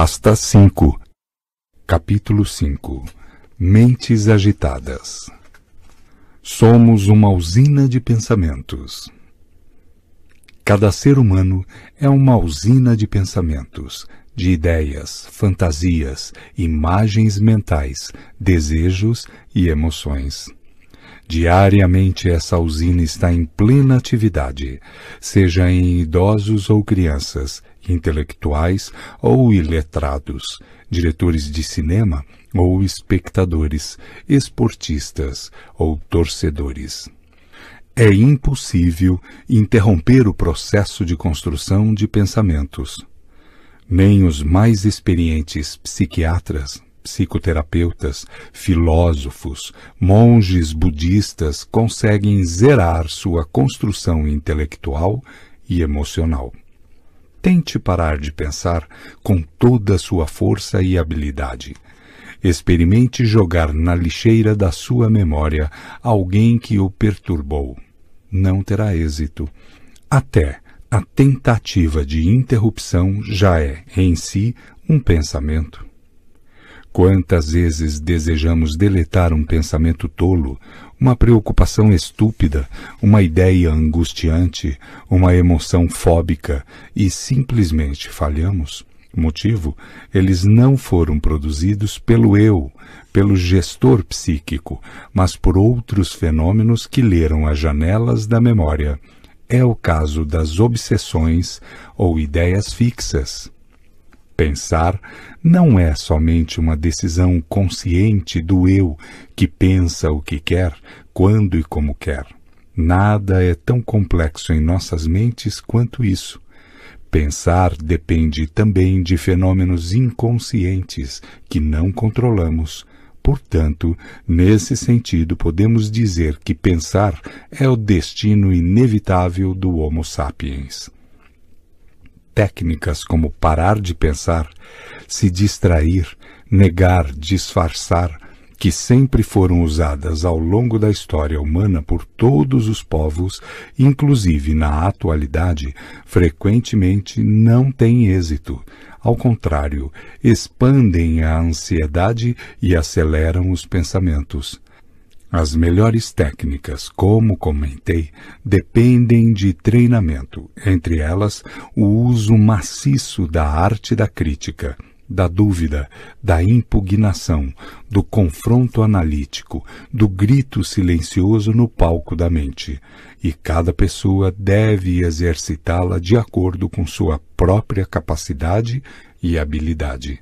Pasta 5. Capítulo 5. Mentes agitadas. Somos uma usina de pensamentos. Cada ser humano é uma usina de pensamentos, de ideias, fantasias, imagens mentais, desejos e emoções. Diariamente essa usina está em plena atividade, seja em idosos ou crianças, intelectuais ou iletrados, diretores de cinema ou espectadores, esportistas ou torcedores. É impossível interromper o processo de construção de pensamentos. Nem os mais experientes psiquiatras, psicoterapeutas, filósofos, monges budistas conseguem zerar sua construção intelectual e emocional. Tente parar de pensar com toda a sua força e habilidade. Experimente jogar na lixeira da sua memória alguém que o perturbou. Não terá êxito. Até a tentativa de interrupção já é, em si, um pensamento. Quantas vezes desejamos deletar um pensamento tolo, uma preocupação estúpida, uma ideia angustiante, uma emoção fóbica e simplesmente falhamos? Motivo: eles não foram produzidos pelo eu, pelo gestor psíquico, mas por outros fenômenos que leram as janelas da memória. É o caso das obsessões ou ideias fixas. Pensar não é somente uma decisão consciente do eu que pensa o que quer, quando e como quer. Nada é tão complexo em nossas mentes quanto isso. Pensar depende também de fenômenos inconscientes que não controlamos. Portanto, nesse sentido, podemos dizer que pensar é o destino inevitável do Homo sapiens. Técnicas como parar de pensar, se distrair, negar, disfarçar, que sempre foram usadas ao longo da história humana por todos os povos, inclusive na atualidade, frequentemente não têm êxito. Ao contrário, expandem a ansiedade e aceleram os pensamentos. As melhores técnicas, como comentei, dependem de treinamento, entre elas o uso maciço da arte da crítica, da dúvida, da impugnação, do confronto analítico, do grito silencioso no palco da mente, e cada pessoa deve exercitá-la de acordo com sua própria capacidade e habilidade.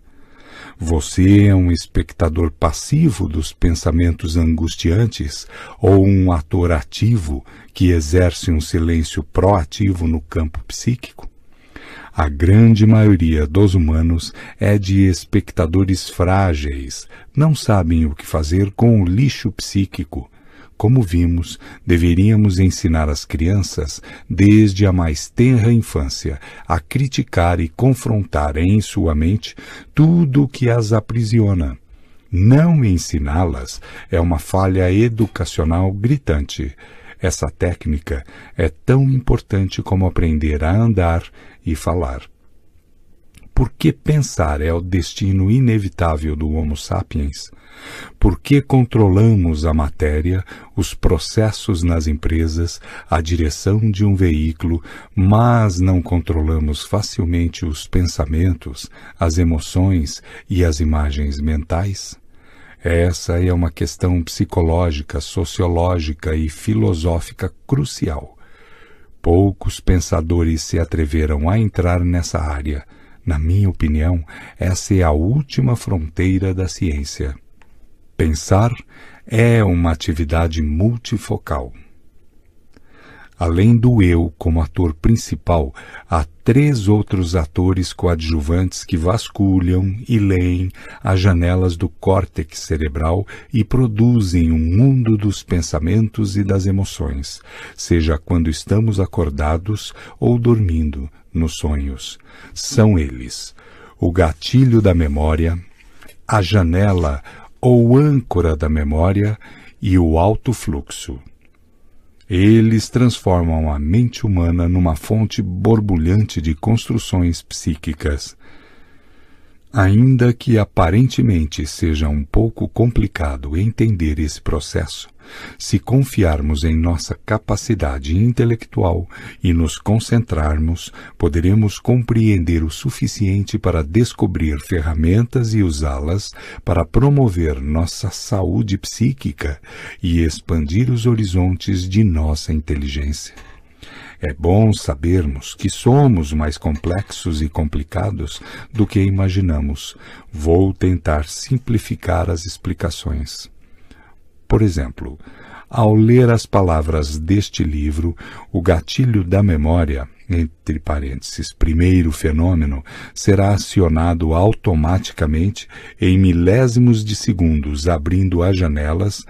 Você é um espectador passivo dos pensamentos angustiantes ou um ator ativo que exerce um silêncio proativo no campo psíquico? A grande maioria dos humanos é de espectadores frágeis, não sabem o que fazer com o lixo psíquico. Como vimos, deveríamos ensinar as crianças, desde a mais tenra infância, a criticar e confrontar em sua mente tudo o que as aprisiona. Não ensiná-las é uma falha educacional gritante. Essa técnica é tão importante como aprender a andar e falar. Por que pensar é o destino inevitável do Homo sapiens? Por que controlamos a matéria, os processos nas empresas, a direção de um veículo, mas não controlamos facilmente os pensamentos, as emoções e as imagens mentais? Essa é uma questão psicológica, sociológica e filosófica crucial. Poucos pensadores se atreveram a entrar nessa área. Na minha opinião, essa é a última fronteira da ciência. Pensar é uma atividade multifocal. Além do eu como ator principal, há 3 outros atores coadjuvantes que vasculham e leem as janelas do córtex cerebral e produzem um mundo dos pensamentos e das emoções, seja quando estamos acordados ou dormindo, nos sonhos. São eles: o gatilho da memória, a janela ou âncora da memória e o alto fluxo. Eles transformam a mente humana numa fonte borbulhante de construções psíquicas. Ainda que aparentemente seja um pouco complicado entender esse processo, se confiarmos em nossa capacidade intelectual e nos concentrarmos, poderemos compreender o suficiente para descobrir ferramentas e usá-las para promover nossa saúde psíquica e expandir os horizontes de nossa inteligência. É bom sabermos que somos mais complexos e complicados do que imaginamos. Vou tentar simplificar as explicações. Por exemplo, ao ler as palavras deste livro, o gatilho da memória, entre parênteses, primeiro fenômeno, será acionado automaticamente em milésimos de segundos, abrindo as janelas,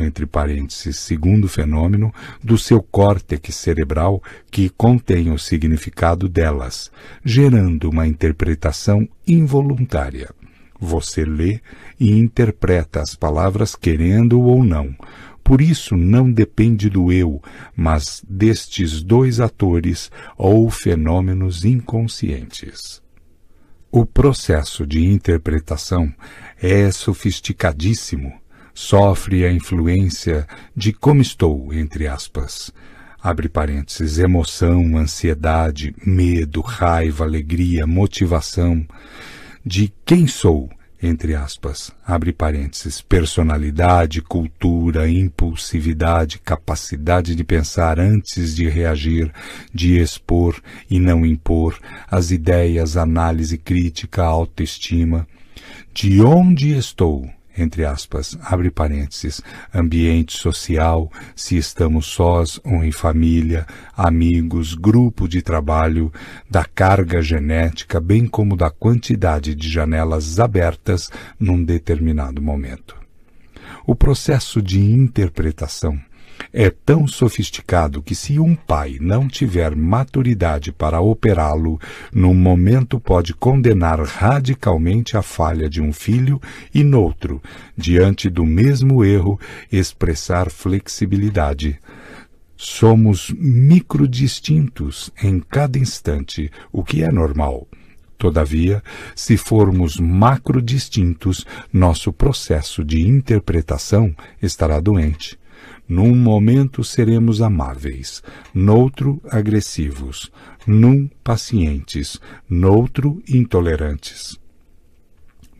entre parênteses, segundo fenômeno, do seu córtex cerebral que contém o significado delas, gerando uma interpretação involuntária. Você lê e interpreta as palavras querendo ou não. Por isso não depende do eu, mas destes dois atores ou fenômenos inconscientes. O processo de interpretação é sofisticadíssimo. Sofre a influência de como estou, entre aspas, abre parênteses, emoção, ansiedade, medo, raiva, alegria, motivação, de quem sou, entre aspas, abre parênteses, personalidade, cultura, impulsividade, capacidade de pensar antes de reagir, de expor e não impor, as ideias, análise crítica, autoestima, de onde estou, entre aspas, abre parênteses, ambiente social, se estamos sós ou em família, amigos, grupo de trabalho, da carga genética, bem como da quantidade de janelas abertas num determinado momento. O processo de interpretação é tão sofisticado que se um pai não tiver maturidade para operá-lo, num momento pode condenar radicalmente a falha de um filho e noutro, diante do mesmo erro, expressar flexibilidade. Somos microdistintos em cada instante, o que é normal. Todavia, se formos macrodistintos, nosso processo de interpretação estará doente. Num momento seremos amáveis, noutro agressivos, num pacientes, noutro intolerantes.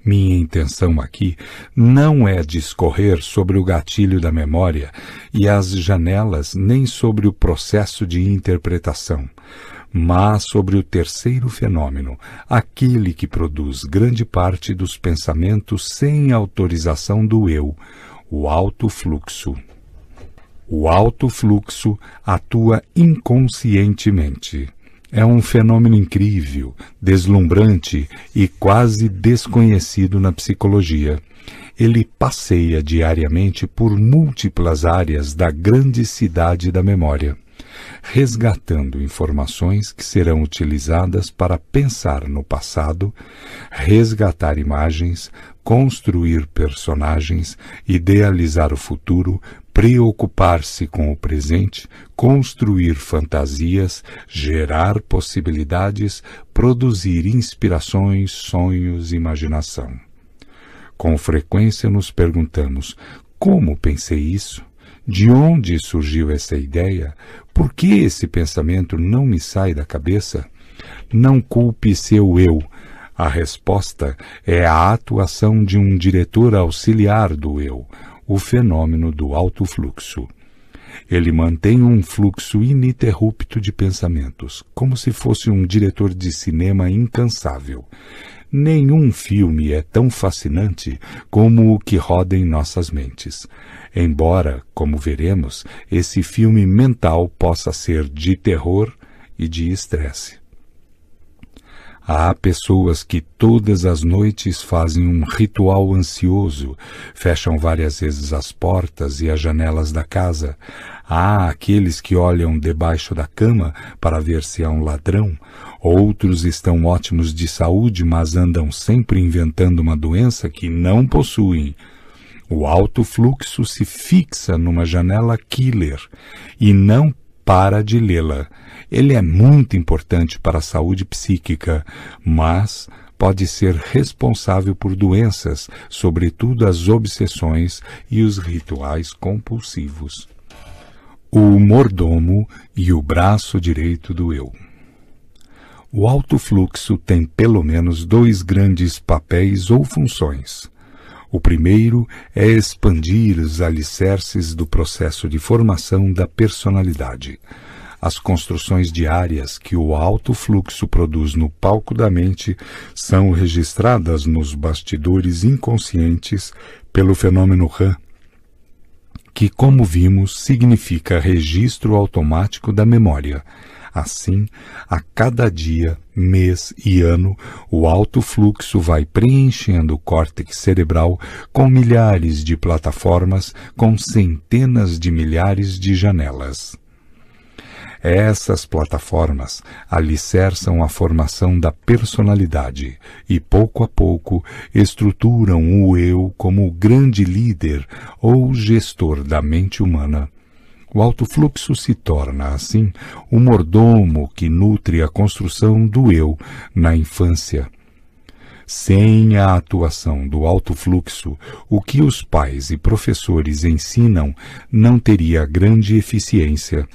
Minha intenção aqui não é discorrer sobre o gatilho da memória e as janelas, nem sobre o processo de interpretação, mas sobre o terceiro fenômeno, aquele que produz grande parte dos pensamentos sem autorização do eu, o alto fluxo. O alto fluxo atua inconscientemente. É um fenômeno incrível, deslumbrante e quase desconhecido na psicologia. Ele passeia diariamente por múltiplas áreas da grande cidade da memória, resgatando informações que serão utilizadas para pensar no passado, resgatar imagens, construir personagens, idealizar o futuro, preocupar-se com o presente, construir fantasias, gerar possibilidades, produzir inspirações, sonhos, imaginação. Com frequência nos perguntamos: como pensei isso? De onde surgiu essa ideia? Por que esse pensamento não me sai da cabeça? Não culpe seu eu. A resposta é a atuação de um diretor auxiliar do eu, o fenômeno do alto fluxo. Ele mantém um fluxo ininterrupto de pensamentos, como se fosse um diretor de cinema incansável. Nenhum filme é tão fascinante como o que roda em nossas mentes. Embora, como veremos, esse filme mental possa ser de terror e de estresse. Há pessoas que todas as noites fazem um ritual ansioso, fecham várias vezes as portas e as janelas da casa. Há aqueles que olham debaixo da cama para ver se há um ladrão. Outros estão ótimos de saúde, mas andam sempre inventando uma doença que não possuem. O alto fluxo se fixa numa janela killer e não para de lê-la. Ele é muito importante para a saúde psíquica, mas pode ser responsável por doenças, sobretudo as obsessões e os rituais compulsivos. O mordomo e o braço direito do eu. O alto fluxo tem pelo menos 2 grandes papéis ou funções. O primeiro é expandir os alicerces do processo de formação da personalidade. As construções diárias que o alto fluxo produz no palco da mente são registradas nos bastidores inconscientes pelo fenômeno RAM, que, como vimos, significa registro automático da memória. Assim, a cada dia, mês e ano, o alto fluxo vai preenchendo o córtex cerebral com milhares de plataformas, com centenas de milhares de janelas. Essas plataformas alicerçam a formação da personalidade e, pouco a pouco, estruturam o eu como o grande líder ou gestor da mente humana. O alto fluxo se torna, assim, o mordomo que nutre a construção do eu na infância. Sem a atuação do alto fluxo, o que os pais e professores ensinam não teria grande eficiência.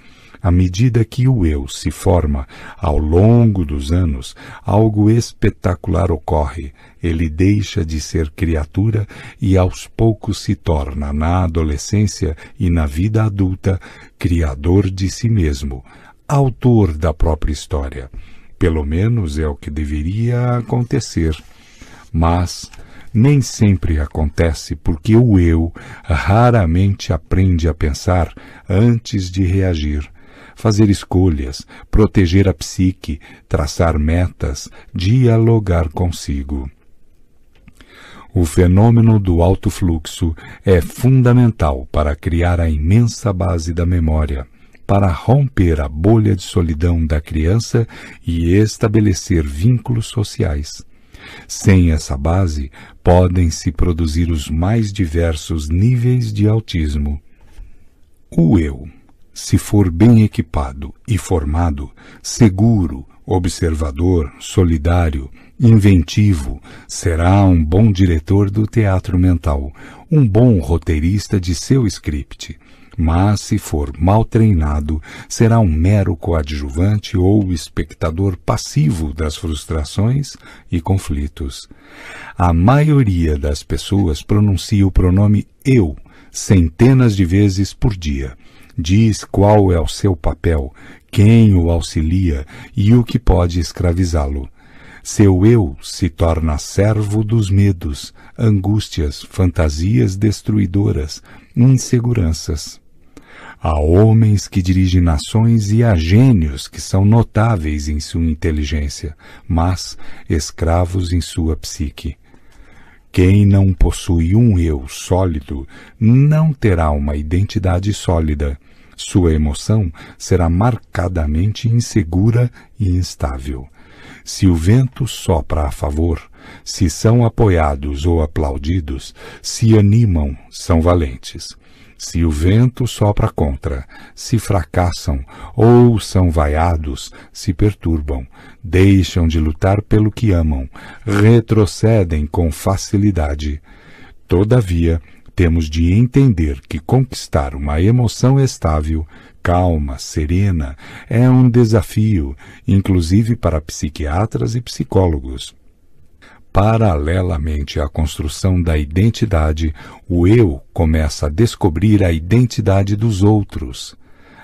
À medida que o eu se forma ao longo dos anos, algo espetacular ocorre. Ele deixa de ser criatura e aos poucos se torna, na adolescência e na vida adulta, criador de si mesmo, autor da própria história. Pelo menos é o que deveria acontecer. Mas nem sempre acontece porque o eu raramente aprende a pensar antes de reagir. Fazer escolhas, proteger a psique, traçar metas, dialogar consigo. O fenômeno do alto fluxo é fundamental para criar a imensa base da memória, para romper a bolha de solidão da criança e estabelecer vínculos sociais. Sem essa base, podem-se produzir os mais diversos níveis de autismo. O eu, se for bem equipado e formado, seguro, observador, solidário, inventivo, será um bom diretor do teatro mental, um bom roteirista de seu script. Mas, se for mal treinado, será um mero coadjuvante ou espectador passivo das frustrações e conflitos. A maioria das pessoas pronuncia o pronome eu centenas de vezes por dia. Diz qual é o seu papel, quem o auxilia e o que pode escravizá-lo. Seu eu se torna servo dos medos, angústias, fantasias destruidoras, inseguranças. Há homens que dirigem nações e há gênios que são notáveis em sua inteligência, mas escravos em sua psique. Quem não possui um eu sólido não terá uma identidade sólida. Sua emoção será marcadamente insegura e instável. Se o vento sopra a favor, se são apoiados ou aplaudidos, se animam, são valentes. Se o vento sopra contra, se fracassam ou são vaiados, se perturbam, deixam de lutar pelo que amam, retrocedem com facilidade. Todavia, temos de entender que conquistar uma emoção estável, calma, serena, é um desafio, inclusive para psiquiatras e psicólogos. Paralelamente à construção da identidade, o eu começa a descobrir a identidade dos outros.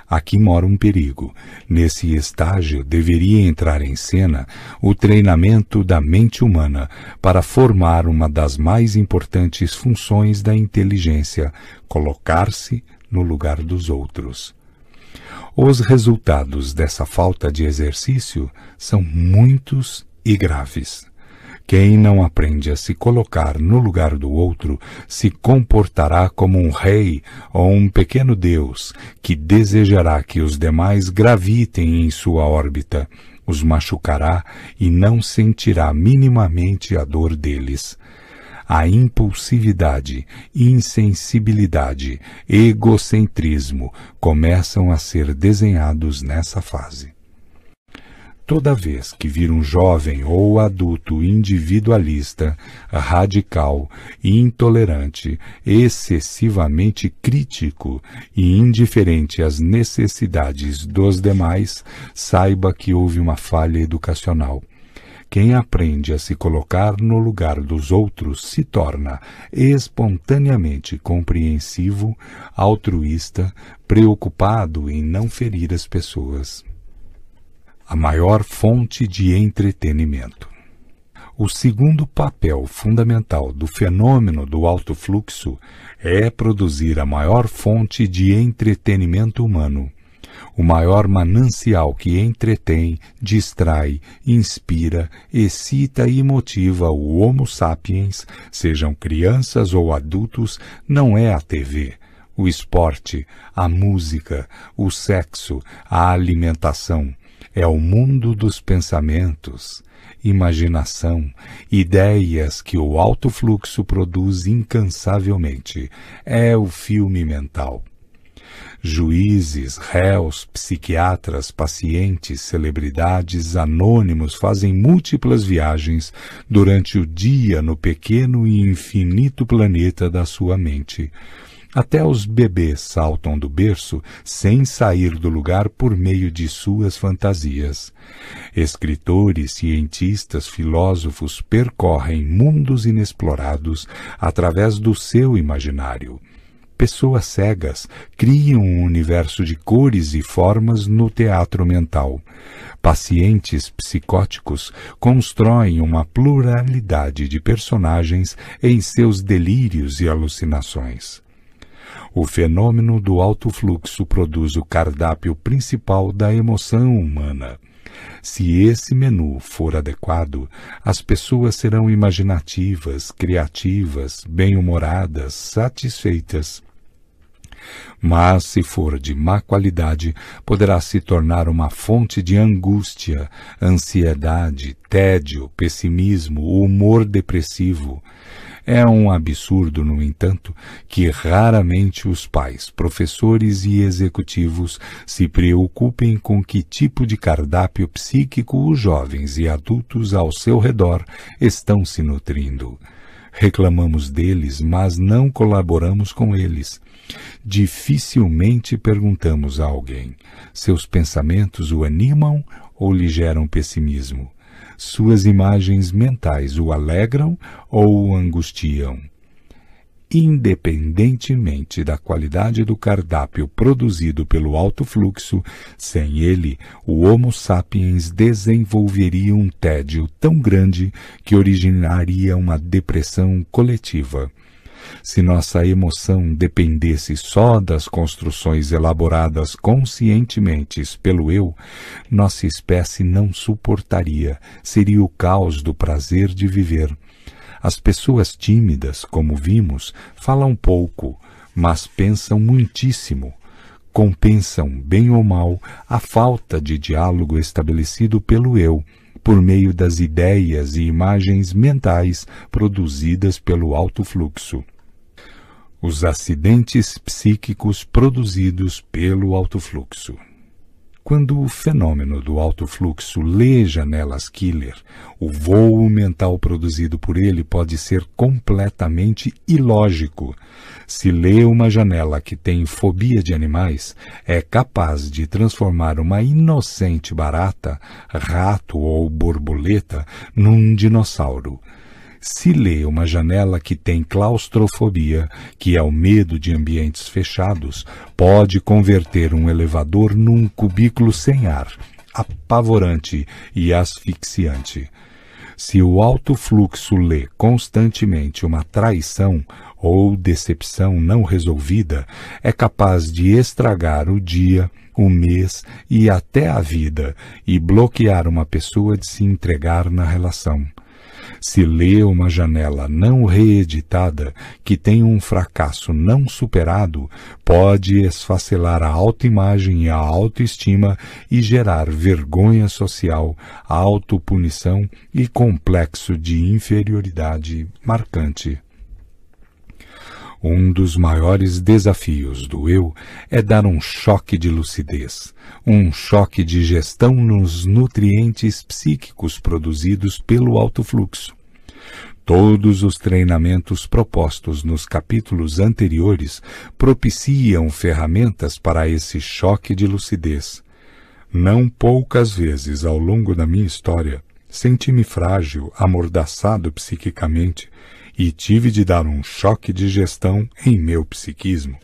Aqui mora um perigo. Nesse estágio deveria entrar em cena o treinamento da mente humana para formar uma das mais importantes funções da inteligência, colocar-se no lugar dos outros. Os resultados dessa falta de exercício são muitos e graves. Quem não aprende a se colocar no lugar do outro se comportará como um rei ou um pequeno deus que desejará que os demais gravitem em sua órbita, os machucará e não sentirá minimamente a dor deles. A impulsividade, insensibilidade, egocentrismo começam a ser desenhados nessa fase. Toda vez que vir um jovem ou adulto individualista, radical, intolerante, excessivamente crítico e indiferente às necessidades dos demais, saiba que houve uma falha educacional. Quem aprende a se colocar no lugar dos outros se torna espontaneamente compreensivo, altruísta, preocupado em não ferir as pessoas. A maior fonte de entretenimento. O segundo papel fundamental do fenômeno do alto fluxo é produzir a maior fonte de entretenimento humano. O maior manancial que entretém, distrai, inspira, excita e motiva o Homo sapiens, sejam crianças ou adultos, não é a TV, o esporte, a música, o sexo, a alimentação. É o mundo dos pensamentos, imaginação, ideias que o alto fluxo produz incansavelmente. É o filme mental. Juízes, réus, psiquiatras, pacientes, celebridades, anônimos fazem múltiplas viagens durante o dia no pequeno e infinito planeta da sua mente. Até os bebês saltam do berço sem sair do lugar por meio de suas fantasias. Escritores, cientistas, filósofos percorrem mundos inexplorados através do seu imaginário. Pessoas cegas criam um universo de cores e formas no teatro mental. Pacientes psicóticos constroem uma pluralidade de personagens em seus delírios e alucinações. O fenômeno do alto fluxo produz o cardápio principal da emoção humana. Se esse menu for adequado, as pessoas serão imaginativas, criativas, bem-humoradas, satisfeitas. Mas, se for de má qualidade, poderá se tornar uma fonte de angústia, ansiedade, tédio, pessimismo, humor depressivo. É um absurdo, no entanto, que raramente os pais, professores e executivos se preocupem com que tipo de cardápio psíquico os jovens e adultos ao seu redor estão se nutrindo. Reclamamos deles, mas não colaboramos com eles. Dificilmente perguntamos a alguém: seus pensamentos o animam ou lhe geram pessimismo? Suas imagens mentais o alegram ou o angustiam? Independentemente da qualidade do cardápio produzido pelo alto fluxo, sem ele, o Homo sapiens desenvolveria um tédio tão grande que originaria uma depressão coletiva. Se nossa emoção dependesse só das construções elaboradas conscientemente pelo eu, nossa espécie não suportaria, seria o caos do prazer de viver. As pessoas tímidas, como vimos, falam pouco, mas pensam muitíssimo. Compensam, bem ou mal, a falta de diálogo estabelecido pelo eu, por meio das ideias e imagens mentais produzidas pelo alto fluxo. Os acidentes psíquicos produzidos pelo alto fluxo. Quando o fenômeno do alto fluxo lê janelas killer, o voo mental produzido por ele pode ser completamente ilógico. Se lê uma janela que tem fobia de animais, é capaz de transformar uma inocente barata, rato ou borboleta num dinossauro. Se lê uma janela que tem claustrofobia, que é o medo de ambientes fechados, pode converter um elevador num cubículo sem ar, apavorante e asfixiante. Se o alto fluxo lê constantemente uma traição ou decepção não resolvida, é capaz de estragar o dia, o mês e até a vida e bloquear uma pessoa de se entregar na relação. Se lê uma janela não reeditada, que tem um fracasso não superado, pode esfacelar a autoimagem e a autoestima e gerar vergonha social, autopunição e complexo de inferioridade marcante. Um dos maiores desafios do eu é dar um choque de lucidez, um choque de gestão nos nutrientes psíquicos produzidos pelo alto fluxo. Todos os treinamentos propostos nos capítulos anteriores propiciam ferramentas para esse choque de lucidez. Não poucas vezes ao longo da minha história, senti-me frágil, amordaçado psiquicamente e tive de dar um choque de gestão em meu psiquismo.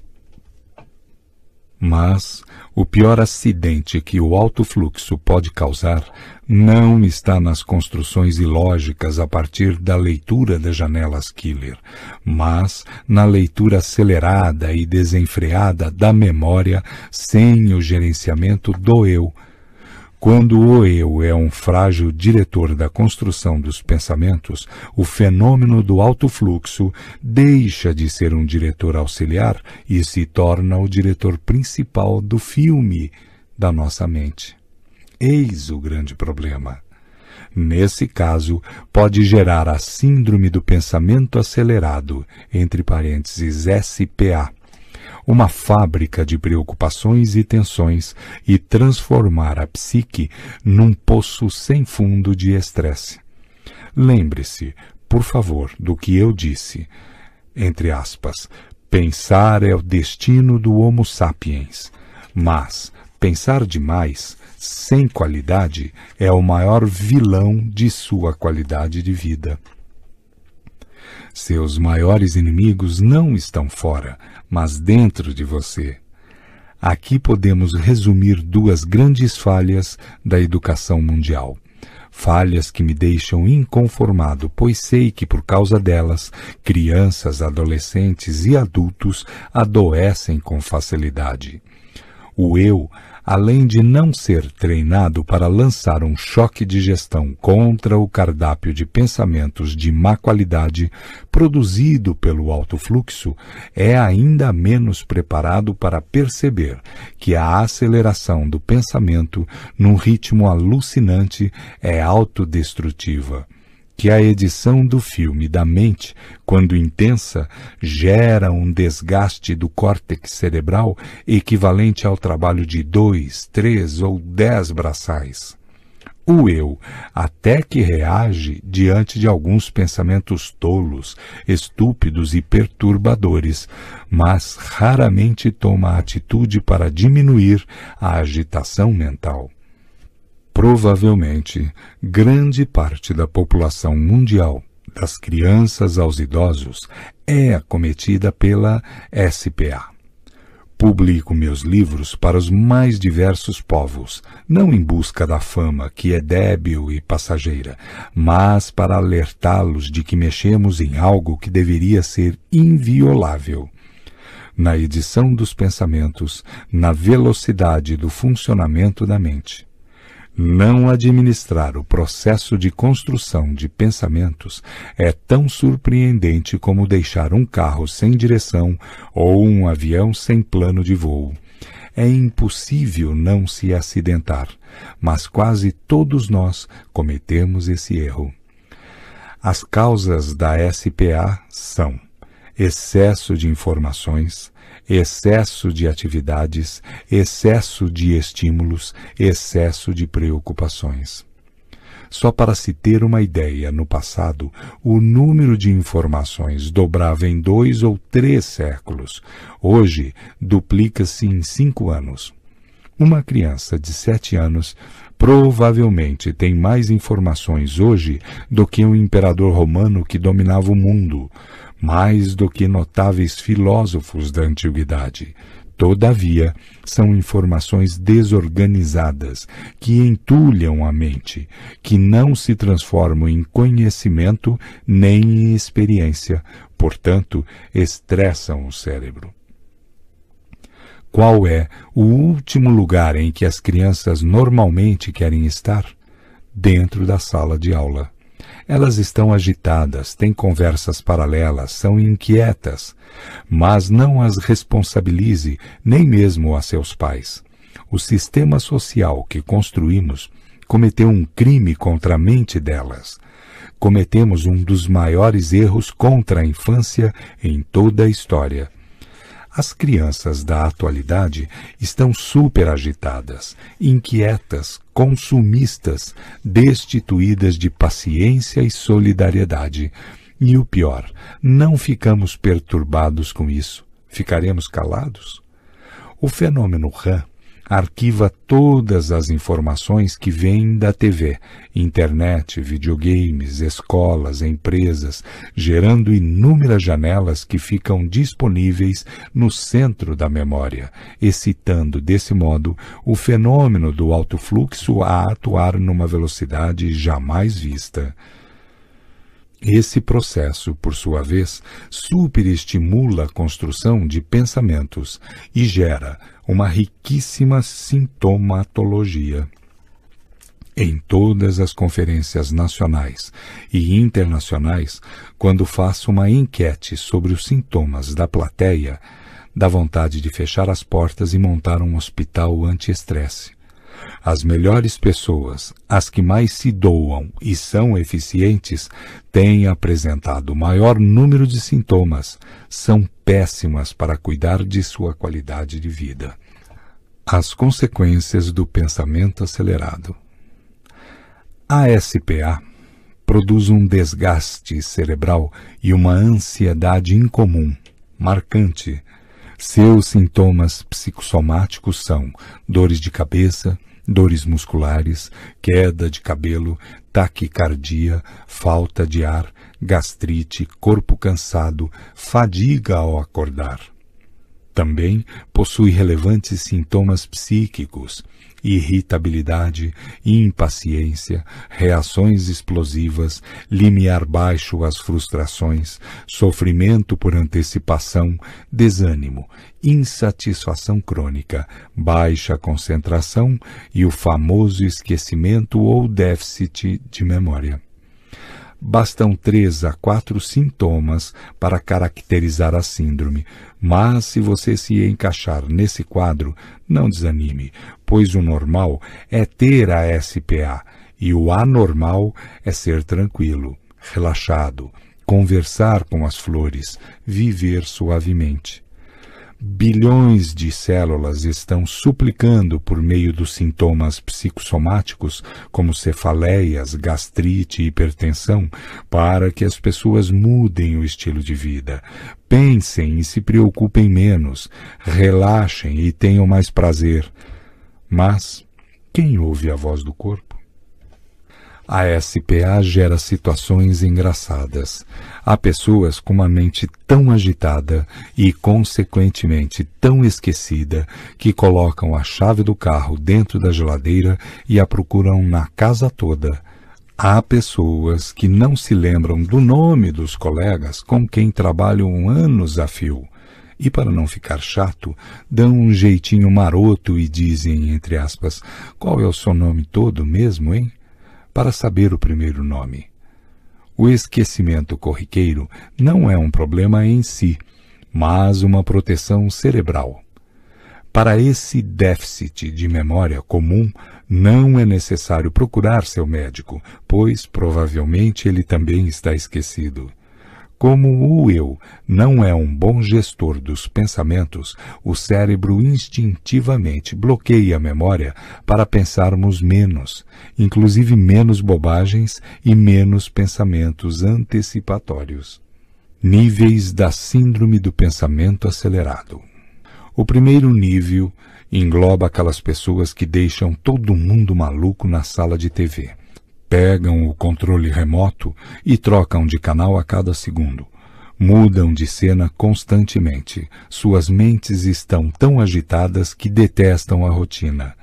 Mas o pior acidente que o alto fluxo pode causar não está nas construções ilógicas a partir da leitura das janelas Killer, mas na leitura acelerada e desenfreada da memória sem o gerenciamento do eu. Quando o eu é um frágil diretor da construção dos pensamentos, o fenômeno do alto fluxo deixa de ser um diretor auxiliar e se torna o diretor principal do filme da nossa mente. Eis o grande problema. Nesse caso, pode gerar a síndrome do pensamento acelerado, entre parênteses SPA, uma fábrica de preocupações e tensões e transformar a psique num poço sem fundo de estresse. Lembre-se, por favor, do que eu disse, entre aspas, pensar é o destino do Homo sapiens, mas pensar demais, sem qualidade, é o maior vilão de sua qualidade de vida. Seus maiores inimigos não estão fora, mas dentro de você. Aqui podemos resumir duas grandes falhas da educação mundial. Falhas que me deixam inconformado, pois sei que por causa delas, crianças, adolescentes e adultos adoecem com facilidade. O eu, além de não ser treinado para lançar um choque de gestão contra o cardápio de pensamentos de má qualidade produzido pelo alto fluxo, é ainda menos preparado para perceber que a aceleração do pensamento num ritmo alucinante é autodestrutiva, que a edição do filme da mente, quando intensa, gera um desgaste do córtex cerebral equivalente ao trabalho de 2, 3 ou 10 braçais. O eu até que reage diante de alguns pensamentos tolos, estúpidos e perturbadores, mas raramente toma atitude para diminuir a agitação mental. Provavelmente, grande parte da população mundial, das crianças aos idosos, é acometida pela SPA. Publico meus livros para os mais diversos povos, não em busca da fama, que é débil e passageira, mas para alertá-los de que mexemos em algo que deveria ser inviolável. Na edição dos pensamentos, na velocidade do funcionamento da mente. Não administrar o processo de construção de pensamentos é tão surpreendente como deixar um carro sem direção ou um avião sem plano de voo. É impossível não se acidentar, mas quase todos nós cometemos esse erro. As causas da SPA são excesso de informações, excesso de atividades, excesso de estímulos, excesso de preocupações. Só para se ter uma ideia, no passado, o número de informações dobrava em 2 ou 3 séculos. Hoje, duplica-se em 5 anos. Uma criança de 7 anos provavelmente tem mais informações hoje do que um imperador romano que dominava o mundo, mais do que notáveis filósofos da antiguidade. Todavia, são informações desorganizadas, que entulham a mente, que não se transformam em conhecimento nem em experiência, portanto, estressam o cérebro. Qual é o último lugar em que as crianças normalmente querem estar? Dentro da sala de aula. Elas estão agitadas, têm conversas paralelas, são inquietas, mas não as responsabilize, nem mesmo a seus pais. O sistema social que construímos cometeu um crime contra a mente delas. cometemos um dos maiores erros contra a infância em toda a história. As crianças da atualidade estão superagitadas, inquietas, consumistas, destituídas de paciência e solidariedade. E o pior, não ficamos perturbados com isso. Ficaremos calados? O fenômeno RAM arquiva todas as informações que vêm da TV, internet, videogames, escolas, empresas, gerando inúmeras janelas que ficam disponíveis no centro da memória, excitando desse modo o fenômeno do alto fluxo a atuar numa velocidade jamais vista. Esse processo, por sua vez, superestimula a construção de pensamentos e gera uma riquíssima sintomatologia. Em todas as conferências nacionais e internacionais, quando faço uma enquete sobre os sintomas da plateia, dá vontade de fechar as portas e montar um hospital anti-estresse. As melhores pessoas, as que mais se doam e são eficientes, têm apresentado o maior número de sintomas, são péssimas para cuidar de sua qualidade de vida. As consequências do pensamento acelerado. A SPA produz um desgaste cerebral e uma ansiedade incomum, marcante. Seus sintomas psicossomáticos são dores de cabeça, dores musculares, queda de cabelo, taquicardia, falta de ar, gastrite, corpo cansado, fadiga ao acordar. Também possui relevantes sintomas psíquicos, irritabilidade, impaciência, reações explosivas, limiar baixo às frustrações, sofrimento por antecipação, desânimo, insatisfação crônica, baixa concentração e o famoso esquecimento ou déficit de memória. Bastam 3 a 4 sintomas para caracterizar a síndrome, mas se você se encaixar nesse quadro, não desanime, pois o normal é ter a SPA e o anormal é ser tranquilo, relaxado, conversar com as flores, viver suavemente. Bilhões de células estão suplicando por meio dos sintomas psicossomáticos, como cefaleias, gastrite e hipertensão, para que as pessoas mudem o estilo de vida, pensem e se preocupem menos, relaxem e tenham mais prazer. Mas quem ouve a voz do corpo? A SPA gera situações engraçadas. Há pessoas com uma mente tão agitada e, consequentemente, tão esquecida que colocam a chave do carro dentro da geladeira e a procuram na casa toda. Há pessoas que não se lembram do nome dos colegas com quem trabalham anos a fio. E, para não ficar chato, dão um jeitinho maroto e dizem, entre aspas, qual é o seu nome todo mesmo, hein? Para saber o primeiro nome. O esquecimento corriqueiro não é um problema em si, mas uma proteção cerebral. Para esse déficit de memória comum, não é necessário procurar seu médico, pois provavelmente ele também está esquecido. Como o eu não é um bom gestor dos pensamentos, o cérebro instintivamente bloqueia a memória para pensarmos menos, inclusive menos bobagens e menos pensamentos antecipatórios. Níveis da síndrome do pensamento acelerado. O primeiro nível engloba aquelas pessoas que deixam todo mundo maluco na sala de TV. Pegam o controle remoto e trocam de canal a cada segundo. Mudam de cena constantemente. Suas mentes estão tão agitadas que detestam a rotina.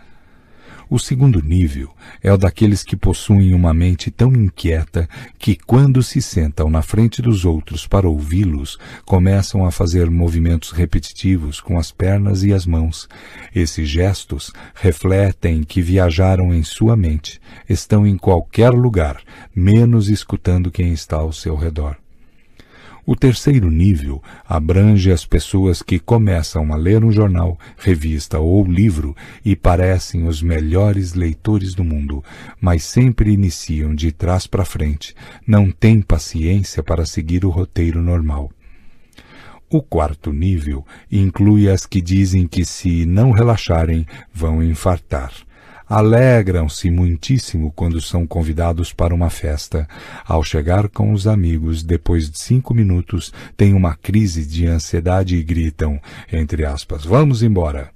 O segundo nível é o daqueles que possuem uma mente tão inquieta que, quando se sentam na frente dos outros para ouvi-los, começam a fazer movimentos repetitivos com as pernas e as mãos. Esses gestos refletem que viajaram em sua mente, estão em qualquer lugar, menos escutando quem está ao seu redor. O terceiro nível abrange as pessoas que começam a ler um jornal, revista ou livro e parecem os melhores leitores do mundo, mas sempre iniciam de trás para frente, não têm paciência para seguir o roteiro normal. O quarto nível inclui as que dizem que se não relaxarem vão infartar. Alegram-se muitíssimo quando são convidados para uma festa. Ao chegar com os amigos, depois de 5 minutos, têm uma crise de ansiedade e gritam, entre aspas, vamos embora.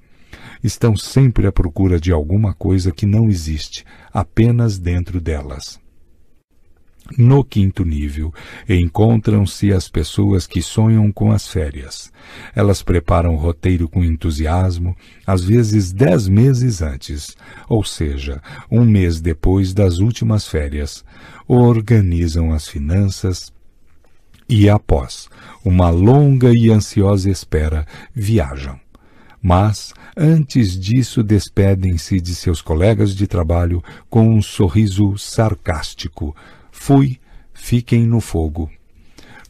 Estão sempre à procura de alguma coisa que não existe, apenas dentro delas. No quinto nível, encontram-se as pessoas que sonham com as férias. Elas preparam o roteiro com entusiasmo, às vezes 10 meses antes, ou seja, 1 mês depois das últimas férias. Organizam as finanças e, após uma longa e ansiosa espera, viajam. Mas, antes disso, despedem-se de seus colegas de trabalho com um sorriso sarcástico. Fui, fiquem no fogo.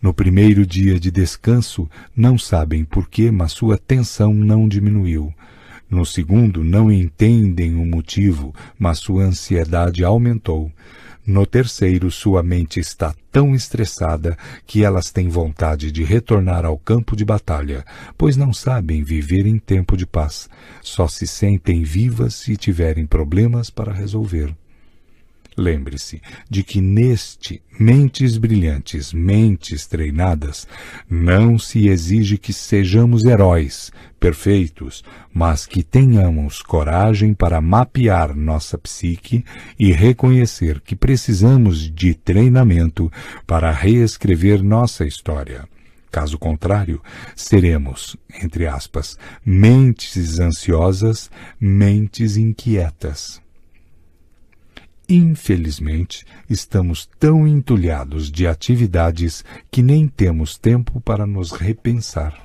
No primeiro dia de descanso, não sabem por quê, mas sua tensão não diminuiu. No segundo, não entendem o motivo, mas sua ansiedade aumentou. No terceiro, sua mente está tão estressada que elas têm vontade de retornar ao campo de batalha, pois não sabem viver em tempo de paz. Só se sentem vivas se tiverem problemas para resolver. Lembre-se de que neste Mentes Brilhantes, Mentes Treinadas, não se exige que sejamos heróis, perfeitos, mas que tenhamos coragem para mapear nossa psique e reconhecer que precisamos de treinamento para reescrever nossa história. Caso contrário, seremos, entre aspas, mentes ansiosas, mentes inquietas. Infelizmente, estamos tão entulhados de atividades que nem temos tempo para nos repensar.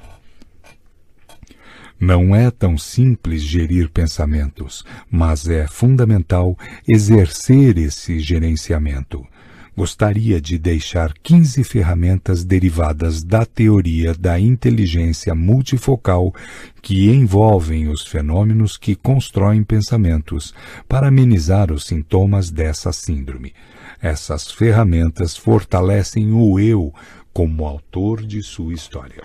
Não é tão simples gerir pensamentos, mas é fundamental exercer esse gerenciamento. Gostaria de deixar 15 ferramentas derivadas da teoria da inteligência multifocal que envolvem os fenômenos que constroem pensamentos para amenizar os sintomas dessa síndrome. Essas ferramentas fortalecem o eu como autor de sua história.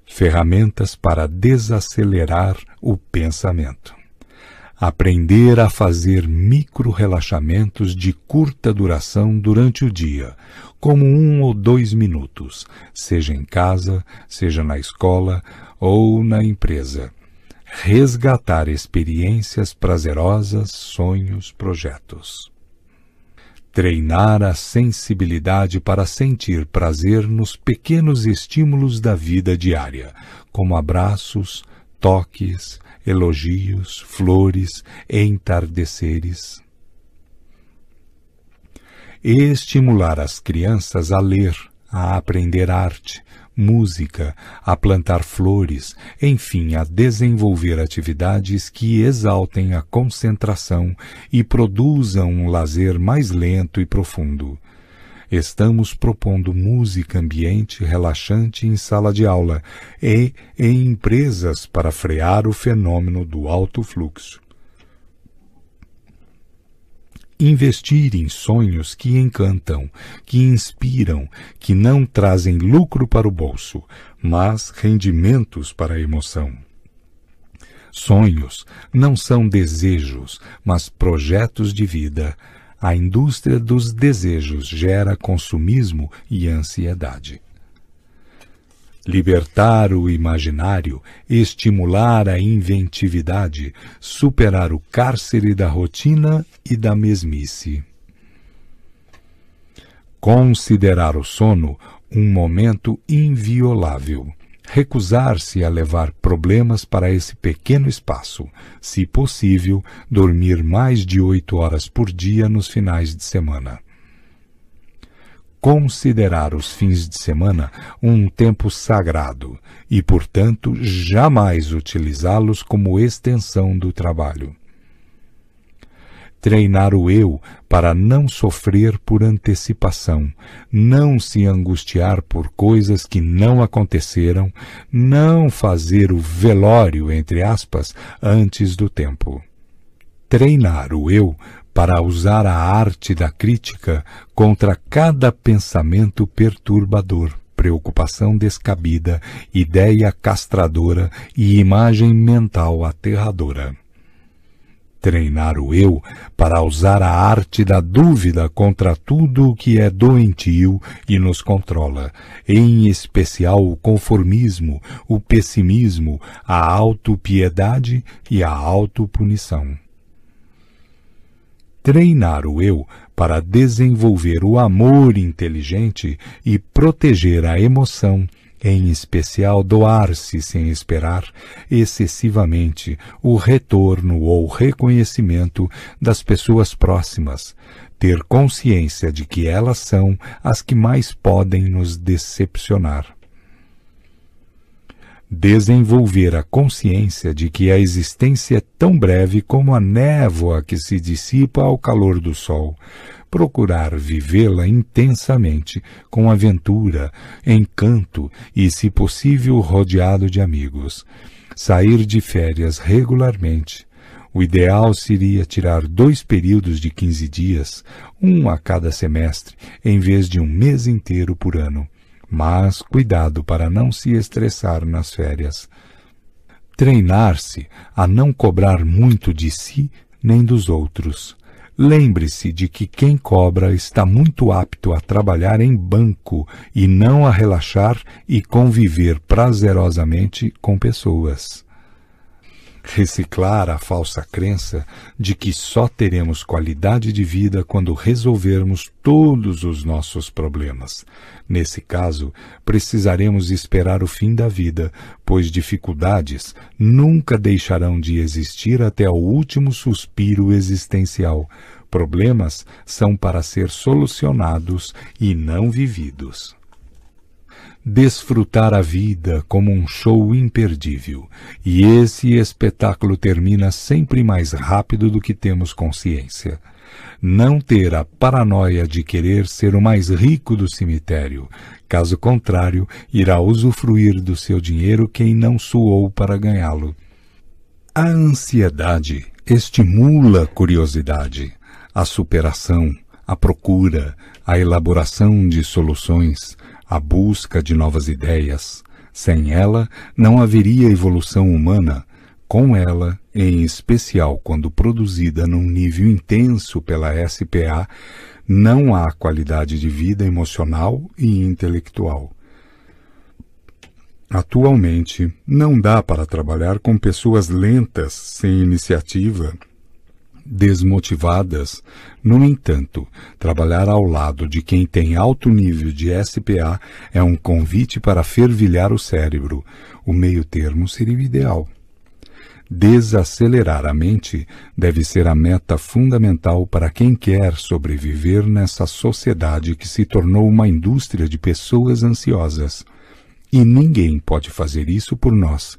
Ferramentas para desacelerar o pensamento. Aprender a fazer micro-relaxamentos de curta duração durante o dia, como 1 ou 2 minutos, seja em casa, seja na escola ou na empresa. Resgatar experiências prazerosas, sonhos, projetos. Treinar a sensibilidade para sentir prazer nos pequenos estímulos da vida diária, como abraços, toques, elogios, flores, entardeceres. Estimular as crianças a ler, a aprender arte, música, a plantar flores, enfim, a desenvolver atividades que exaltem a concentração e produzam um lazer mais lento e profundo. Estamos propondo música ambiente relaxante em sala de aula e em empresas para frear o fenômeno do alto fluxo. Investir em sonhos que encantam, que inspiram, que não trazem lucro para o bolso, mas rendimentos para a emoção. Sonhos não são desejos, mas projetos de vida. A indústria dos desejos gera consumismo e ansiedade. Libertar o imaginário, estimular a inventividade, superar o cárcere da rotina e da mesmice. Considerar o sono um momento inviolável. Recusar-se a levar problemas para esse pequeno espaço. Se possível, dormir mais de 8 horas por dia nos finais de semana. Considerar os fins de semana um tempo sagrado e, portanto, jamais utilizá-los como extensão do trabalho. Treinar o eu para não sofrer por antecipação, não se angustiar por coisas que não aconteceram, não fazer o velório, entre aspas, antes do tempo. Treinar o eu para usar a arte da crítica contra cada pensamento perturbador, preocupação descabida, ideia castradora e imagem mental aterradora. Treinar o eu para usar a arte da dúvida contra tudo o que é doentio e nos controla, em especial o conformismo, o pessimismo, a autopiedade e a autopunição. Treinar o eu para desenvolver o amor inteligente e proteger a emoção, em especial doar-se sem esperar excessivamente o retorno ou reconhecimento das pessoas próximas, ter consciência de que elas são as que mais podem nos decepcionar. Desenvolver a consciência de que a existência é tão breve como a névoa que se dissipa ao calor do sol. Procurar vivê-la intensamente, com aventura, encanto e, se possível, rodeado de amigos. Sair de férias regularmente. O ideal seria tirar 2 períodos de 15 dias, um a cada semestre, em vez de um mês inteiro por ano. Mas cuidado para não se estressar nas férias. Treinar-se a não cobrar muito de si nem dos outros. Lembre-se de que quem cobra está muito apto a trabalhar em banco e não a relaxar e conviver prazerosamente com pessoas. Reciclar a falsa crença de que só teremos qualidade de vida quando resolvermos todos os nossos problemas. Nesse caso, precisaremos esperar o fim da vida, pois dificuldades nunca deixarão de existir até o último suspiro existencial. Problemas são para ser solucionados e não vividos. Desfrutar a vida como um show imperdível, e esse espetáculo termina sempre mais rápido do que temos consciência. Não ter a paranoia de querer ser o mais rico do cemitério, caso contrário, irá usufruir do seu dinheiro quem não suou para ganhá-lo. A ansiedade estimula a curiosidade, a superação, a procura, a elaboração de soluções, a busca de novas ideias. Sem ela, não haveria evolução humana. Com ela, em especial quando produzida num nível intenso pela SPA, não há qualidade de vida emocional e intelectual. Atualmente, não dá para trabalhar com pessoas lentas, sem iniciativa, desmotivadas. No entanto, trabalhar ao lado de quem tem alto nível de SPA é um convite para fervilhar o cérebro. O meio termo seria o ideal. Desacelerar a mente deve ser a meta fundamental para quem quer sobreviver nessa sociedade que se tornou uma indústria de pessoas ansiosas. E ninguém pode fazer isso por nós,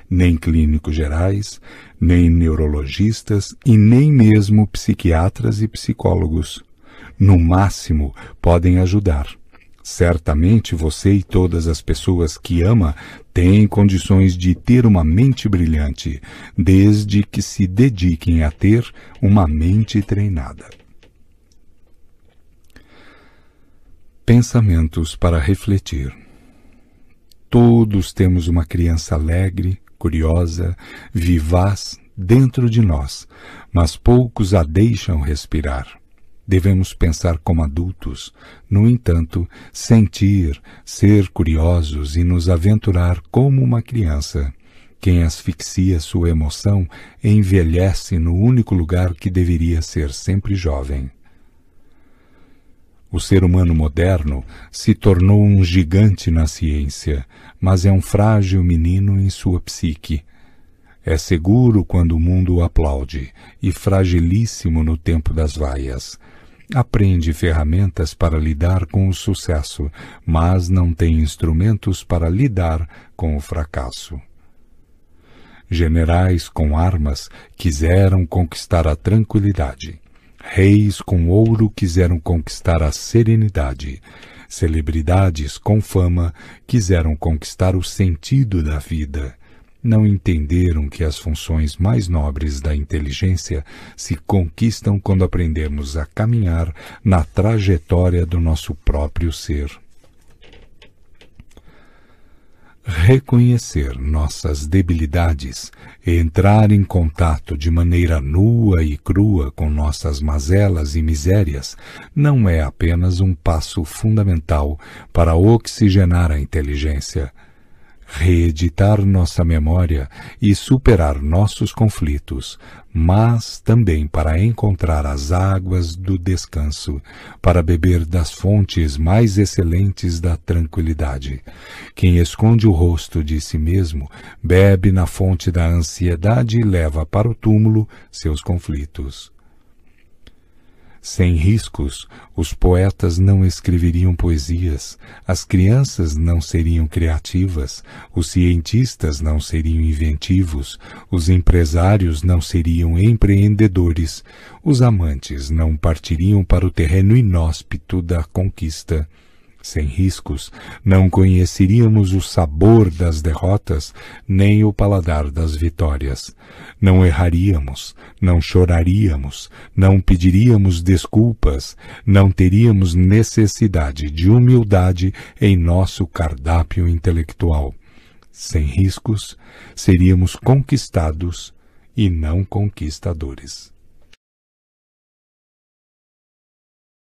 nem clínicos gerais, nem neurologistas e nem mesmo psiquiatras e psicólogos. No máximo, podem ajudar. Certamente você e todas as pessoas que ama têm condições de ter uma mente brilhante, desde que se dediquem a ter uma mente treinada. Pensamentos para refletir. Todos temos uma criança alegre, curiosa, vivaz dentro de nós, mas poucos a deixam respirar. Devemos pensar como adultos, no entanto, sentir, ser curiosos e nos aventurar como uma criança. Quem asfixia sua emoção envelhece no único lugar que deveria ser sempre jovem. O ser humano moderno se tornou um gigante na ciência, mas é um frágil menino em sua psique. É seguro quando o mundo o aplaude e fragilíssimo no tempo das vaias. Aprende ferramentas para lidar com o sucesso, mas não tem instrumentos para lidar com o fracasso. Generais com armas quiseram conquistar a tranquilidade. Reis com ouro quiseram conquistar a serenidade. Celebridades com fama quiseram conquistar o sentido da vida. Não entenderam que as funções mais nobres da inteligência se conquistam quando aprendemos a caminhar na trajetória do nosso próprio ser. Reconhecer nossas debilidades e entrar em contato de maneira nua e crua com nossas mazelas e misérias não é apenas um passo fundamental para oxigenar a inteligência. Reeditar nossa memória e superar nossos conflitos, mas também para encontrar as águas do descanso, para beber das fontes mais excelentes da tranquilidade. Quem esconde o rosto de si mesmo, bebe na fonte da ansiedade e leva para o túmulo seus conflitos. Sem riscos, os poetas não escreveriam poesias, as crianças não seriam criativas, os cientistas não seriam inventivos, os empresários não seriam empreendedores, os amantes não partiriam para o terreno inóspito da conquista. Sem riscos, não conheceríamos o sabor das derrotas, nem o paladar das vitórias. Não erraríamos, não choraríamos, não pediríamos desculpas, não teríamos necessidade de humildade em nosso cardápio intelectual. Sem riscos, seríamos conquistados e não conquistadores.